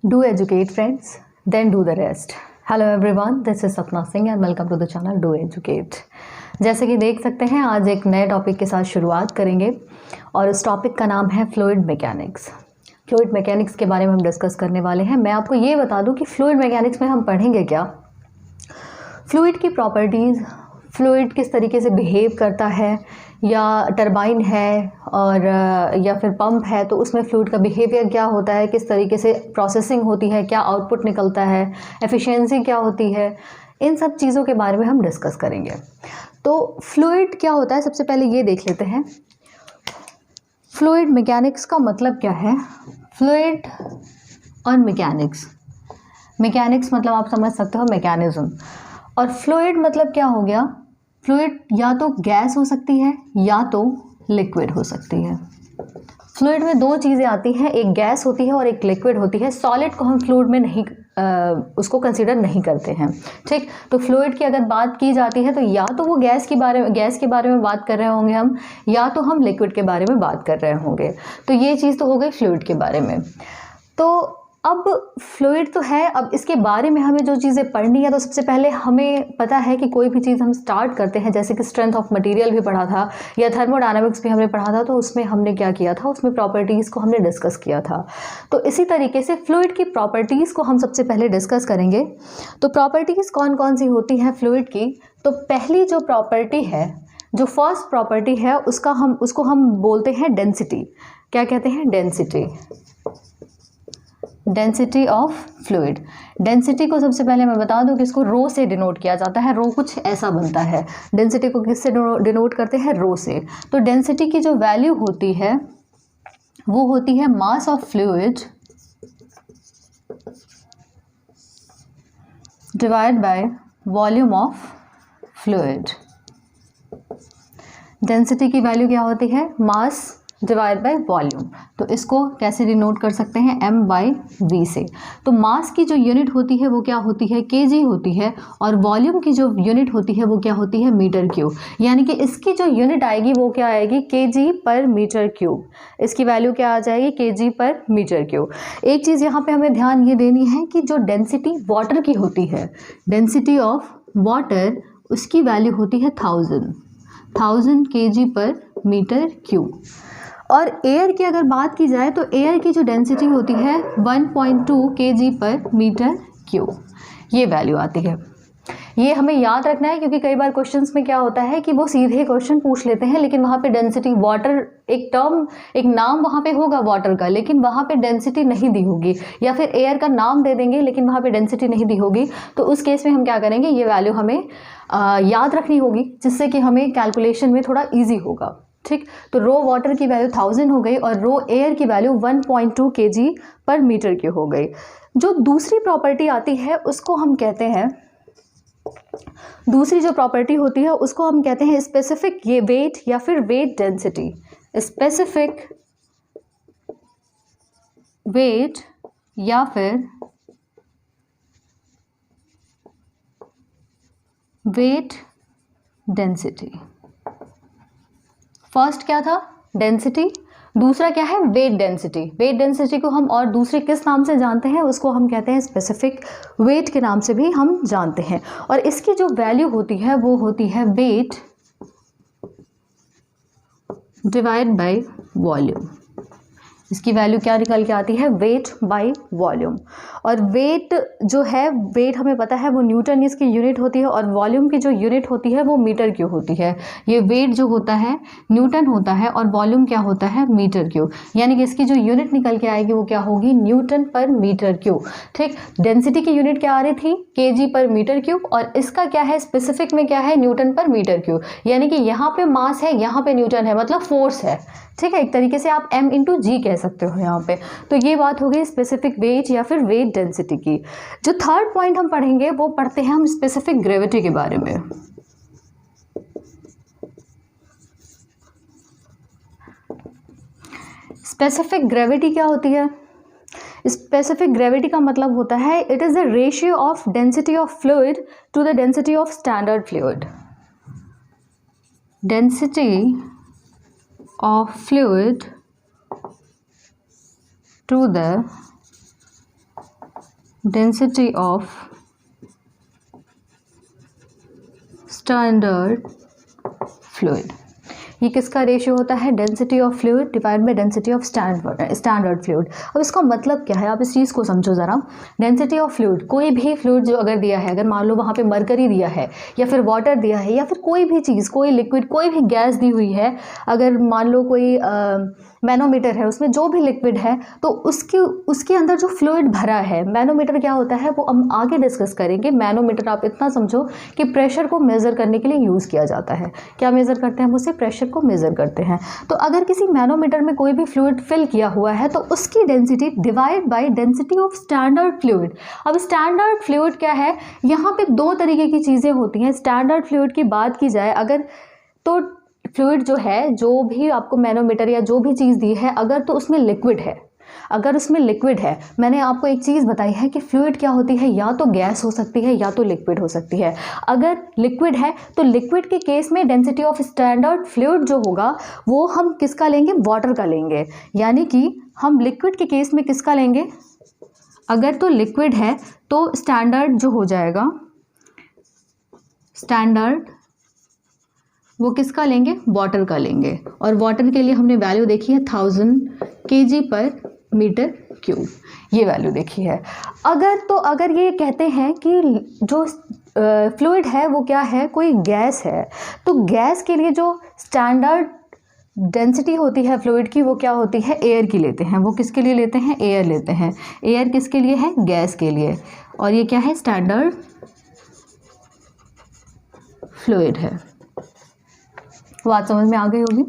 Do educate friends, then do the rest. Hello everyone, this is Sapna Singh and welcome to the channel Do Educate. जैसे कि देख सकते हैं आज एक नए टॉपिक के साथ शुरुआत करेंगे और इस टॉपिक का नाम है फ्लूइड मैकेनिक्स। फ्लूइड मैकेनिक्स के बारे में हम डिस्कस करने वाले हैं। मैं आपको ये बता दूं कि फ्लूइड मैकेनिक्स में हम पढ़ेंगे क्या, फ्लूइड की प्रॉपर्टीज़, फ्लूइड किस तरीके से बिहेव करता है, या टरबाइन है और या फिर पंप है तो उसमें फ्लूइड का बिहेवियर क्या होता है, किस तरीके से प्रोसेसिंग होती है, क्या आउटपुट निकलता है, एफिशिएंसी क्या होती है, इन सब चीज़ों के बारे में हम डिस्कस करेंगे। तो फ्लूइड क्या होता है, सबसे पहले ये देख लेते हैं। फ्लूइड मैकेनिक्स का मतलब क्या है। फ्लूइड और मैकेनिक्स, मैकेनिक्स मतलब आप समझ सकते हो मैकेनिज्म, और फ्लूइड मतलब क्या हो गया। फ्लूइड या तो गैस हो सकती है या तो लिक्विड हो सकती है। फ्लूइड में दो चीज़ें आती हैं, एक गैस होती है और एक लिक्विड होती है। सॉलिड को हम फ्लूइड में नहीं उसको कंसीडर नहीं करते हैं, ठीक। तो फ्लूइड की अगर बात की जाती है तो या तो वो गैस के बारे में बात कर रहे होंगे हम, या तो हम लिक्विड के बारे में बात कर रहे होंगे। तो ये चीज़ तो हो गई फ्लूइड के बारे में। तो अब फ्लूइड तो है, अब इसके बारे में हमें जो चीज़ें पढ़नी है तो सबसे पहले हमें पता है कि कोई भी चीज़ हम स्टार्ट करते हैं, जैसे कि स्ट्रेंथ ऑफ मटेरियल भी पढ़ा था या थर्मोडायनामिक्स भी हमने पढ़ा था, तो उसमें हमने क्या किया था, उसमें प्रॉपर्टीज़ को हमने डिस्कस किया था। तो इसी तरीके से फ्लूइड की प्रॉपर्टीज़ को हम सबसे पहले डिस्कस करेंगे। तो प्रॉपर्टीज़ कौन कौन सी होती हैं फ्लूइड की। तो पहली जो प्रॉपर्टी है, जो फर्स्ट प्रॉपर्टी है, उसको हम बोलते हैं डेंसिटी। क्या कहते हैं? Density. Density of fluid. Density को सबसे पहले मैं बता दूं कि इसको रो से डिनोट किया जाता है। रो कुछ ऐसा बनता है। डेंसिटी को किससे डिनोट करते हैं? रो से। तो डेंसिटी की जो वैल्यू होती है वो होती है mass of fluid divide by volume of fluid. Density की वैल्यू क्या होती है? Mass divide by volume. तो इसको कैसे डिनोट कर सकते हैं? m/v से। तो मास की जो यूनिट होती है वो क्या होती है? kg होती है, और वॉल्यूम की जो यूनिट होती है वो क्या होती है? Metre cube. यानी कि इसकी जो यूनिट आएगी वो क्या आएगी? kg पर मीटर क्यूब। इसकी वैल्यू क्या आ जाएगी? kg पर मीटर क्यूब। एक चीज़ यहाँ पे हमें ध्यान ये देनी है कि जो डेंसिटी वाटर की होती है, डेंसिटी ऑफ वाटर, उसकी वैल्यू होती है 1000 kg पर मीटर क्यूब। और एयर की अगर बात की जाए तो एयर की जो डेंसिटी होती है 1.2 kg पर मीटर क्यूब। ये वैल्यू आती है। ये हमें याद रखना है क्योंकि कई बार क्वेश्चंस में क्या होता है कि वो सीधे क्वेश्चन पूछ लेते हैं, लेकिन वहाँ पे डेंसिटी, वाटर एक टर्म, एक नाम वहाँ पे होगा वाटर का, लेकिन वहाँ पे डेंसिटी नहीं दी होगी, या फिर एयर का नाम दे देंगे लेकिन वहाँ पे डेंसिटी नहीं दी होगी। तो उस केस में हम क्या करेंगे, ये वैल्यू हमें याद रखनी होगी, जिससे कि हमें कैलकुलेशन में थोड़ा ईजी होगा, ठीक। तो रो वाटर की वैल्यू 1000 हो गई और रो एयर की वैल्यू 1.2 kg पर मीटर क्यूब हो गई। जो दूसरी प्रॉपर्टी आती है उसको हम कहते हैं, दूसरी जो प्रॉपर्टी होती है उसको हम कहते हैं स्पेसिफिक ये वेट या फिर वेट डेंसिटी। स्पेसिफिक वेट या फिर वेट डेंसिटी। फर्स्ट क्या था? डेंसिटी। दूसरा क्या है? Weight density. वेट डेंसिटी को हम और दूसरे किस नाम से जानते हैं? उसको हम कहते हैं स्पेसिफिक वेट के नाम से भी हम जानते हैं। और इसकी जो वैल्यू होती है वो होती है वेट डिवाइड बाय वॉल्यूम। इसकी वैल्यू क्या निकल के आती है? Weight by volume. और वेट जो है, वेट हमें पता है वो न्यूटन इसकी यूनिट होती है, और वॉल्यूम की जो यूनिट होती है वो मीटर क्यूब होती है। ये वेट जो होता है न्यूटन होता है और वॉल्यूम क्या होता है? Metre cube. यानी कि इसकी जो यूनिट निकल के आएगी वो क्या होगी? न्यूटन पर मीटर क्यूब, ठीक। डेंसिटी की यूनिट क्या आ रही थी? kg पर मीटर क्यूब, और इसका क्या है? स्पेसिफिक में क्या है? न्यूटन पर मीटर क्यूब। यानी कि यहाँ पे मास है, यहाँ पे न्यूटन है, मतलब फोर्स है, ठीक है। एक तरीके से आप m/g कह सकते हो यहाँ पे। तो ये बात हो गई स्पेसिफिक वेट या फिर वेट डेंसिटी की। जो थर्ड पॉइंट हम पढ़ेंगे वो पढ़ते हैं हम स्पेसिफिक ग्रेविटी के बारे में। स्पेसिफिक ग्रेविटी क्या होती है? स्पेसिफिक ग्रेविटी का मतलब होता है it is the ratio of density of fluid to the density of standard fluid. Density of fluid to the density of standard fluid. ये किसका रेशियो होता है? Density of fluid divide by density of standard fluid. अब इसका मतलब क्या है, आप इस चीज़ को समझो ज़रा। डेंसिटी ऑफ फ्लूइड, कोई भी फ्लूइड जो अगर दिया है, अगर मान लो वहाँ पे मरकरी दिया है या फिर वाटर दिया है या फिर कोई भी चीज़, कोई लिक्विड, कोई भी गैस दी हुई है, अगर मान लो कोई मैनोमीटर है, उसमें जो भी लिक्विड है तो उसके अंदर जो फ्लूइड भरा है, मैनोमीटर क्या होता है वो हम आगे डिस्कस करेंगे। मैनोमीटर आप इतना समझो कि प्रेशर को मेज़र करने के लिए यूज़ किया जाता है। क्या मेज़र करते हैं हम उससे? प्रेशर को मेज़र करते हैं। तो अगर किसी मैनोमीटर में कोई भी फ्लूइड फिल किया हुआ है तो उसकी density divide by density of standard fluid. अब स्टैंडर्ड फ्लूइड क्या है? यहाँ पे दो तरीके की चीज़ें होती हैं। स्टैंडर्ड फ्लूइड की बात की जाए अगर, तो फ्लूइड जो है, जो भी आपको मैनोमीटर या जो भी चीज़ दी है, अगर तो उसमें लिक्विड है, अगर उसमें लिक्विड है, मैंने आपको एक चीज़ बताई है कि फ्लूइड क्या होती है, या तो गैस हो सकती है या तो लिक्विड हो सकती है। अगर लिक्विड है तो लिक्विड के केस में डेंसिटी ऑफ स्टैंडर्ड फ्लूइड जो होगा वो हम किसका लेंगे? वाटर का लेंगे। यानी कि हम लिक्विड के केस में किसका लेंगे? अगर तो लिक्विड है तो स्टैंडर्ड जो हो जाएगा, स्टैंडर्ड वो किसका लेंगे? वाटर का लेंगे। और वाटर के लिए हमने वैल्यू देखी है 1000 kg/m³, ये वैल्यू देखी है। अगर ये कहते हैं कि जो फ्लूइड है वो क्या है? कोई गैस है, तो गैस के लिए जो स्टैंडर्ड डेंसिटी होती है फ्लूइड की वो क्या होती है? एयर की लेते हैं। वो किसके लिए लेते हैं? एयर लेते हैं। एयर किसके लिए है? गैस के लिए। और ये क्या है? स्टैंडर्ड फ्लूइड है। बात समझ में आ गई होगी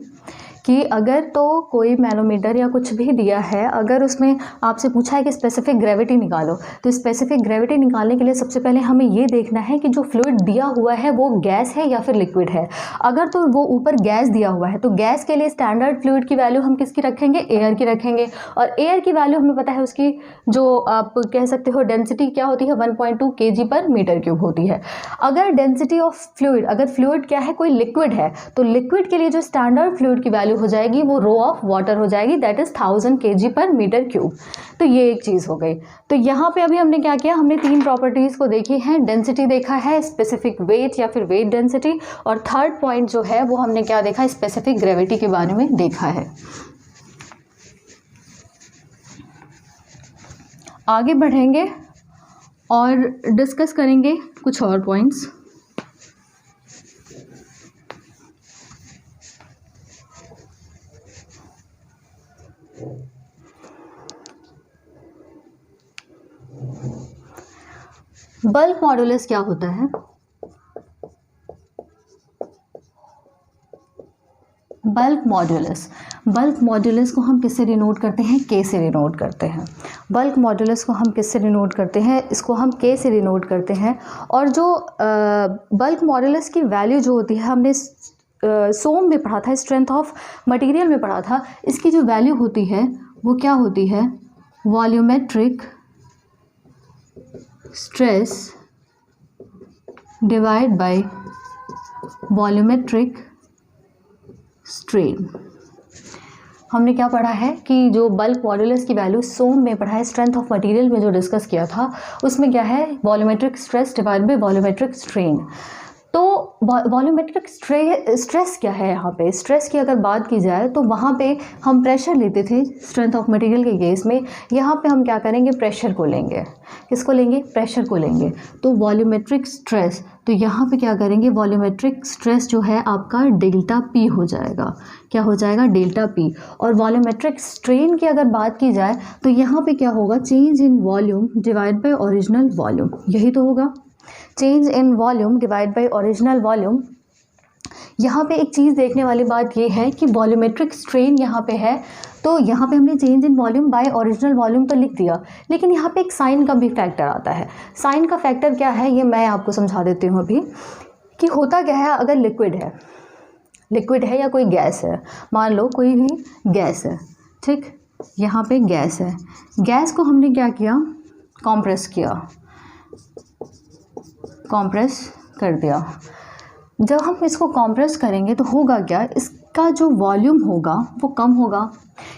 कि अगर तो कोई मैनोमीटर या कुछ भी दिया है, अगर उसमें आपसे पूछा है कि स्पेसिफिक ग्रेविटी निकालो, तो स्पेसिफिक ग्रेविटी निकालने के लिए सबसे पहले हमें ये देखना है कि जो फ्लूइड दिया हुआ है वो गैस है या फिर लिक्विड है। अगर तो वो ऊपर गैस दिया हुआ है तो गैस के लिए स्टैंडर्ड फ्लूइड की वैल्यू हम किसकी रखेंगे? एयर की रखेंगे। और एयर की वैल्यू हमें पता है, उसकी जो आप कह सकते हो डेंसिटी क्या होती है? 1.2 kg/m³ होती है। अगर डेंसिटी ऑफ फ्लूइड, अगर फ्लूइड क्या है? कोई लिक्विड है, तो लिक्विड के लिए जो स्टैंडर्ड फ्लूइड की वैल्यू हो जाएगी वो रो ऑफ वाटर हो जाएगी, दैट इज 1000 kg/m³। तो ये एक चीज़ हो गई। तो यहाँ पे अभी हमने क्या किया? हमने तीन प्रॉपर्टीज़ को देखी हैं। डेंसिटी देखा है, स्पेसिफिक वेट या फिर वेट डेंसिटी, और थर्ड पॉइंट जो है वो हमने क्या देखा? स्पेसिफिक ग्रेविटी के बारे में देखा है। आगे बढ़ेंगे और डिस्कस करेंगे कुछ और पॉइंट्स। बल्क मॉडुलस क्या होता है? बल्क मॉडुलस को हम किससे डिनोट करते हैं? के से डिनोट करते हैं। बल्क मॉडुलस को हम किससे डिनोट करते हैं? इसको हम के से डिनोट करते हैं। और जो बल्क मॉडुलस की वैल्यू जो होती है, हमने सोम में पढ़ा था, स्ट्रेंथ ऑफ मटेरियल में पढ़ा था, इसकी जो वैल्यू होती है वो क्या होती है? Volumetric stress divide by volumetric strain. हमने क्या पढ़ा है कि जो बल्क मॉडुलस की वैल्यू सोम में पढ़ा है, स्ट्रेंथ ऑफ मटेरियल में जो डिस्कस किया था, उसमें क्या है? Volumetric stress divide by volumetric strain. तो वॉल्यूमेट्रिक स्ट्रेस क्या है? यहाँ पे स्ट्रेस की अगर बात की जाए तो वहाँ पे हम प्रेशर लेते थे स्ट्रेंथ ऑफ मटेरियल के केस में। यहाँ पे हम क्या करेंगे? प्रेशर को लेंगे। किसको लेंगे? प्रेशर को लेंगे। तो वॉल्यूमेट्रिक स्ट्रेस, तो यहाँ पे क्या करेंगे? वॉल्यूमेट्रिक स्ट्रेस जो है आपका डेल्टा पी हो जाएगा। क्या हो जाएगा? Delta P. और वॉल्यूमेट्रिक स्ट्रेन की अगर बात की जाए तो यहाँ पे क्या होगा? Change in volume divide by original volume. यही तो होगा, change in volume divide by original volume. यहाँ पे एक चीज़ देखने वाली बात ये है कि वॉल्यूमेट्रिक स्ट्रेन यहाँ पे है, तो यहाँ पे हमने change in volume by original volume तो लिख दिया, लेकिन यहाँ पे एक साइन का भी फैक्टर आता है। साइन का फैक्टर क्या है ये मैं आपको समझा देती हूँ अभी, कि होता क्या है? अगर लिक्विड है या कोई गैस है, मान लो कोई भी गैस है, ठीक, यहाँ पे गैस है, गैस को हमने क्या किया? कॉम्प्रेस कर दिया। जब हम इसको कॉम्प्रेस करेंगे तो होगा क्या? इसका जो वॉल्यूम होगा वो कम होगा,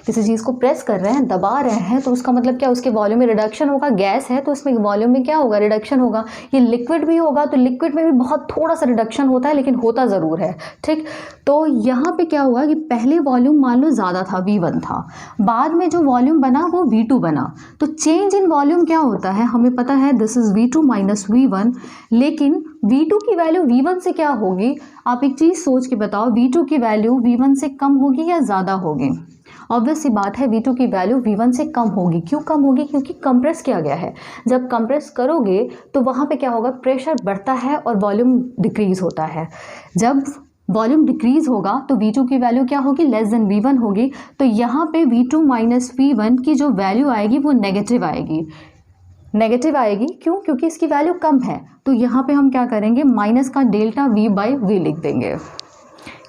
किसी चीज़ को प्रेस कर रहे हैं, दबा रहे हैं, तो उसका मतलब क्या, उसके वॉल्यूम में रिडक्शन होगा। गैस है तो उसमें वॉल्यूम में क्या होगा, रिडक्शन होगा। ये लिक्विड भी होगा तो लिक्विड में भी बहुत थोड़ा सा रिडक्शन होता है, लेकिन होता ज़रूर है। ठीक, तो यहाँ पे क्या हुआ कि पहले वॉल्यूम मान लो ज़्यादा था, V1 था, बाद में जो वॉल्यूम बना वो V2 बना। तो चेंज इन वॉल्यूम क्या होता है, हमें पता है this is V2 minus V1, लेकिन V2 की वैल्यू V1 से क्या होगी, आप एक चीज़ सोच के बताओ, V2 की वैल्यू V1 से कम होगी या ज़्यादा होगी। ऑब्वियस सी बात है V2 की वैल्यू V1 से कम होगी। क्यों कम होगी, क्योंकि कंप्रेस किया गया है। जब कंप्रेस करोगे तो वहाँ पे क्या होगा, प्रेशर बढ़ता है और वॉल्यूम डिक्रीज होता है। जब वॉल्यूम डिक्रीज होगा तो V2 की वैल्यू क्या होगी, लेस देन V1 होगी। तो यहाँ पे V2 माइनस V1 की जो वैल्यू आएगी वो नेगेटिव आएगी। नेगेटिव आएगी क्यों, क्योंकि इसकी वैल्यू कम है। तो यहाँ पे हम क्या करेंगे, माइनस का डेल्टा V बाई V लिख देंगे।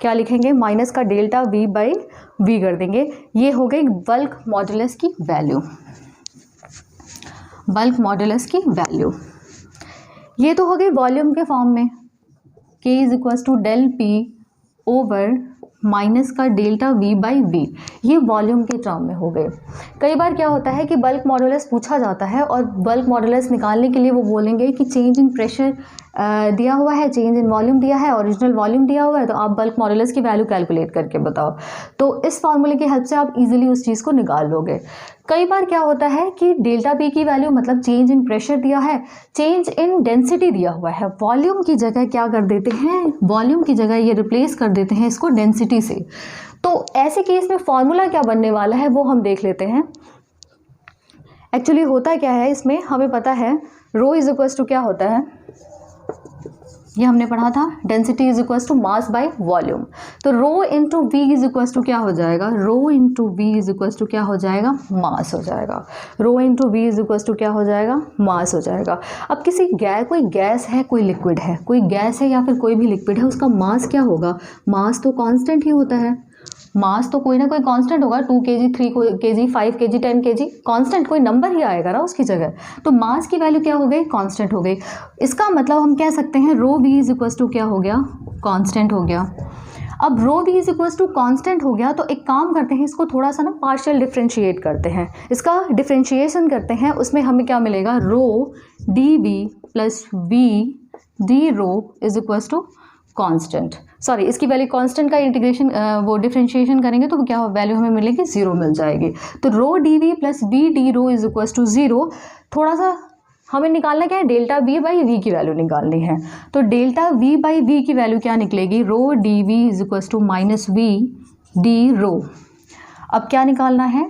क्या लिखेंगे, माइनस का डेल्टा V बाई V कर देंगे। ये हो गई बल्क मॉडुलस की वैल्यू, बल्क मॉडुलस की वैल्यू। ये तो हो गई वॉल्यूम के फॉर्म में, K is equals to del P over minus का डेल्टा V बाई V, ये वॉल्यूम के टर्म में हो गए। कई बार क्या होता है कि बल्क मॉडुलस पूछा जाता है और बल्क मॉडुलस निकालने के लिए वो बोलेंगे कि चेंज इन प्रेशर दिया हुआ है, चेंज इन वॉल्यूम दिया है, ओरिजिनल वॉल्यूम दिया हुआ है, तो आप बल्क मॉडुलस की वैल्यू कैलकुलेट करके बताओ। तो इस फार्मूले की हेल्प से आप इजीली उस चीज़ को निकाल लोगे। कई बार क्या होता है कि डेल्टा P की वैल्यू मतलब चेंज इन प्रेशर दिया है, चेंज इन डेंसिटी दिया हुआ है, वॉल्यूम की जगह क्या कर देते हैं, वॉल्यूम की जगह ये रिप्लेस कर देते हैं इसको डेंसिटी से। तो ऐसे केस में फॉर्मूला क्या बनने वाला है वो हम देख लेते हैं। एक्चुअली होता क्या है इसमें, हमें पता है रो इज इक्वल्स टू क्या होता है, ये हमने पढ़ा था, density is equals to mass by volume. तो rho into V is equals to क्या हो जाएगा, rho into V is equals to क्या हो जाएगा, मास हो जाएगा। Rho into V is equals to क्या हो जाएगा, मास हो जाएगा। अब किसी कोई गैस है, कोई लिक्विड है, कोई गैस है या फिर कोई भी लिक्विड है, उसका मास क्या होगा, मास तो कांस्टेंट ही होता है। मास तो कोई ना कोई कांस्टेंट होगा, 2 kg 3 kg 5 kg 10 kg, constant कोई नंबर ही आएगा ना उसकी जगह। तो मास की वैल्यू क्या हो गई, कांस्टेंट हो गई। इसका मतलब हम कह सकते हैं rho V is equals to क्या हो गया, कांस्टेंट हो गया। अब rho V is equals to constant हो गया तो एक काम करते हैं, इसको थोड़ा सा ना पार्शियल डिफ्रेंशिएट करते हैं, इसका डिफ्रेंशिएशन करते हैं। उसमें हमें क्या मिलेगा, rho d V plus V d rho is equals to constant. Sorry, इसकी वैल्यू कांस्टेंट का इंटीग्रेशन वो डिफरेंशिएशन करेंगे तो क्या वैल्यू हमें मिलेगी, 0 मिल जाएगी। तो rho d V plus V d rho is equals to 0। थोड़ा सा हमें निकालना क्या है, डेल्टा वी बाई वी की वैल्यू निकालनी है। तो डेल्टा वी बाई वी की वैल्यू क्या निकलेगी, rho d V is equals to minus V d rho. अब क्या निकालना है,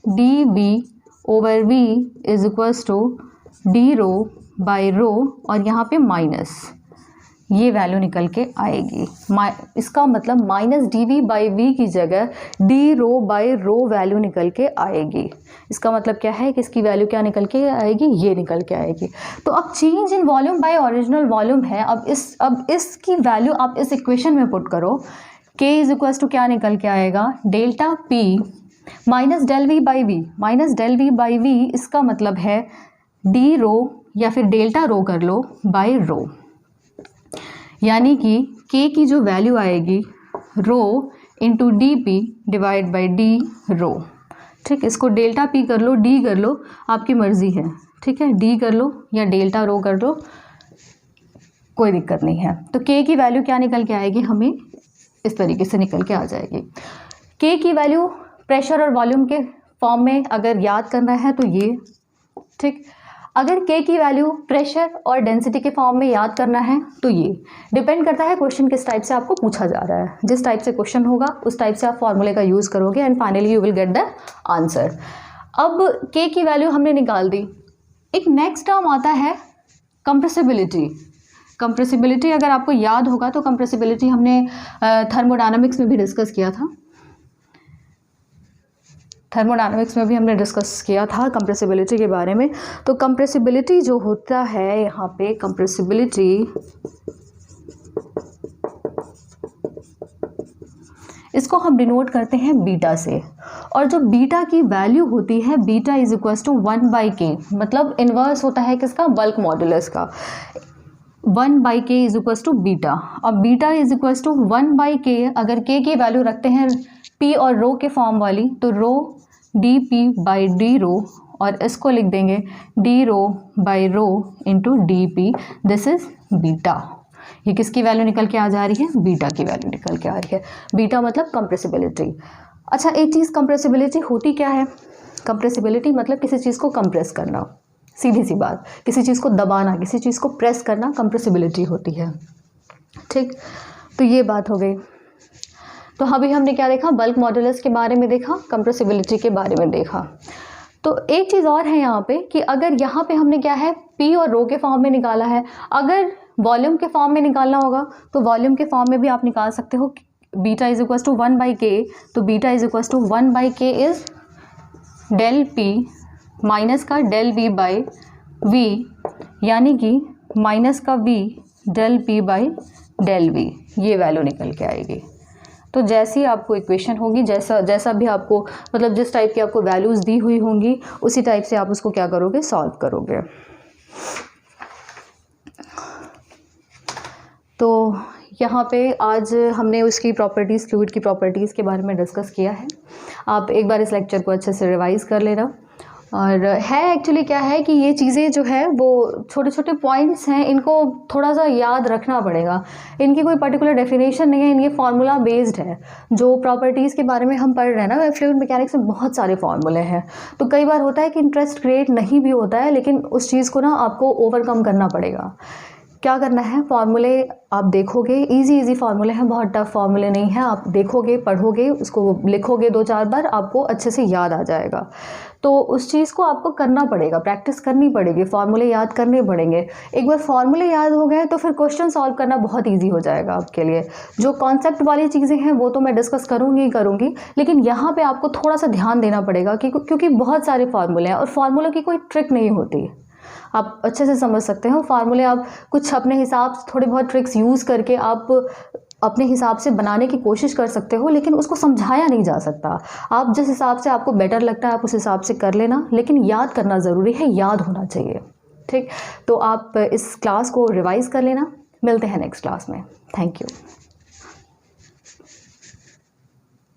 d V over V is equals to d rho by rho, और यहाँ पे माइनस, ये वैल्यू निकल के आएगी। इसका मतलब minus d v by we की जगह d rho by rho value निकल के आएगी। इसका मतलब क्या है कि इसकी वैल्यू क्या निकल के आएगी, ये निकल के आएगी। तो अब change in volume by original volume है। अब इसकी वैल्यू आप इस इक्वेशन में पुट करो, k इज इक्वल्स टू क्या निकल के आएगा, delta p minus del v by v, minus del v by v, इसका मतलब है डी रो या फिर डेल्टा रो कर लो बाई रो, यानी कि k की जो वैल्यू आएगी rho into d P divide by d rho. ठीक, इसको डेल्टा p कर लो, d कर लो, आपकी मर्जी है। ठीक है, d कर लो या डेल्टा रो कर लो, कोई दिक्कत नहीं है। तो k की वैल्यू क्या निकल के आएगी, हमें इस तरीके से निकल के आ जाएगी। k की वैल्यू प्रेशर और वॉल्यूम के फॉर्म में अगर याद करना है तो ये, ठीक। अगर k की वैल्यू प्रेशर और डेंसिटी के फॉर्म में याद करना है तो ये डिपेंड करता है क्वेश्चन किस टाइप से आपको पूछा जा रहा है। जिस टाइप से क्वेश्चन होगा उस टाइप से आप फॉर्मूले का यूज़ करोगे and finally you will get the answer. अब k की वैल्यू हमने निकाल दी। एक नेक्स्ट टर्म आता है कंप्रेसिबिलिटी। कंप्रेसिबिलिटी अगर आपको याद होगा तो कंप्रेसिबिलिटी हमने थर्मोडायनामिक्स में भी डिस्कस किया था। थर्मोडायनामिक्स में भी हमने डिस्कस किया था कंप्रेसिबिलिटी के बारे में। तो कंप्रेसिबिलिटी जो होता है यहाँ पे, कंप्रेसिबिलिटी इसको हम डिनोट करते हैं बीटा से, और जो बीटा की वैल्यू होती है, beta is equals to 1/k, मतलब इन्वर्स होता है किसका, बल्क मॉडुलस का। 1/k is equals to beta. अब beta is equals to 1/k, अगर k की वैल्यू रखते हैं पी और रो के फॉर्म वाली, तो rho d p by d rho, और इसको लिख देंगे d rho by rho into d p, this is beta. ये किसकी वैल्यू निकल के आ जा रही है? बीटा की वैल्यू निकल के आ रही है। बीटा मतलब कंप्रेसिबिलिटी। अच्छा, एक चीज़ कंप्रेसिबिलिटी होती क्या है? कंप्रेसिबिलिटी मतलब किसी चीज़ को कंप्रेस करना, सीधी सी बात, किसी चीज़ को दबाना, किसी चीज़ को प्रेस करना कंप्रेसिबिलिटी होती है। ठीक, तो ये बात हो गई। तो अभी हमने क्या देखा? बल्क मॉडुलस के बारे में देखा, कंप्रेसिबिलिटी के बारे में देखा। तो एक चीज़ और है यहाँ पे कि अगर यहाँ पे हमने क्या है, पी और रो के फॉर्म में निकाला है, अगर वॉल्यूम के फॉर्म में निकालना होगा तो वॉल्यूम के फॉर्म में भी आप निकाल सकते हो। Beta is equal to 1/k, तो beta is equal to 1/k is del p minus का डेल वी बाई वी, यानी कि माइनस का v del p by del v, ये वैल्यू निकल के आएगी। तो जैसी आपको इक्वेशन होगी, जैसा भी आपको मतलब जिस टाइप की आपको वैल्यूज़ दी हुई होंगी उसी टाइप से आप उसको क्या करोगे? सॉल्व करोगे। तो यहाँ पे आज हमने उसकी प्रॉपर्टीज़, फ्लूइड की प्रॉपर्टीज़ के बारे में डिस्कस किया है। आप एक बार इस लेक्चर को अच्छे से रिवाइज़ कर लेना। और है एक्चुअली क्या है कि ये चीज़ें जो है वो छोटे छोटे पॉइंट्स हैं, इनको थोड़ा सा याद रखना पड़ेगा। इनकी कोई पर्टिकुलर डेफिनेशन नहीं है, इनके फार्मूला बेस्ड है। जो प्रॉपर्टीज़ के बारे में हम पढ़ रहे हैं ना, फ्लूइड मैकेनिक्स में बहुत सारे फार्मूले हैं। तो कई बार होता है कि इंटरेस्ट क्रिएट नहीं भी होता है, लेकिन उस चीज़ को ना आपको ओवरकम करना पड़ेगा। क्या करना है? फार्मूले आप देखोगे, इजी फार्मूले हैं, बहुत टफ फार्मूले नहीं है। आप देखोगे, पढ़ोगे, उसको लिखोगे 2-4 बार, आपको अच्छे से याद आ जाएगा। तो उस चीज़ को आपको करना पड़ेगा, प्रैक्टिस करनी पड़ेगी, फार्मूले याद करने पड़ेंगे। एक बार फार्मूले याद हो गए तो फिर क्वेश्चन सॉल्व करना बहुत ईजी हो जाएगा आपके लिए। जो कॉन्सेप्ट वाली चीज़ें हैं वो तो मैं डिस्कस करूँगी, लेकिन यहाँ पर आपको थोड़ा सा ध्यान देना पड़ेगा क्योंकि बहुत सारे फार्मूले हैं और फार्मूलों की कोई ट्रिक नहीं होती। आप अच्छे से समझ सकते हो फार्मूले, आप कुछ अपने हिसाब से थोड़ी बहुत ट्रिक्स यूज़ करके आप अपने हिसाब से बनाने की कोशिश कर सकते हो, लेकिन उसको समझाया नहीं जा सकता। आप जिस हिसाब से आपको बेटर लगता है आप उस हिसाब से कर लेना, लेकिन याद करना ज़रूरी है, याद होना चाहिए। ठीक, तो आप इस क्लास को रिवाइज़ कर लेना। मिलते हैं नेक्स्ट क्लास में। Thank you.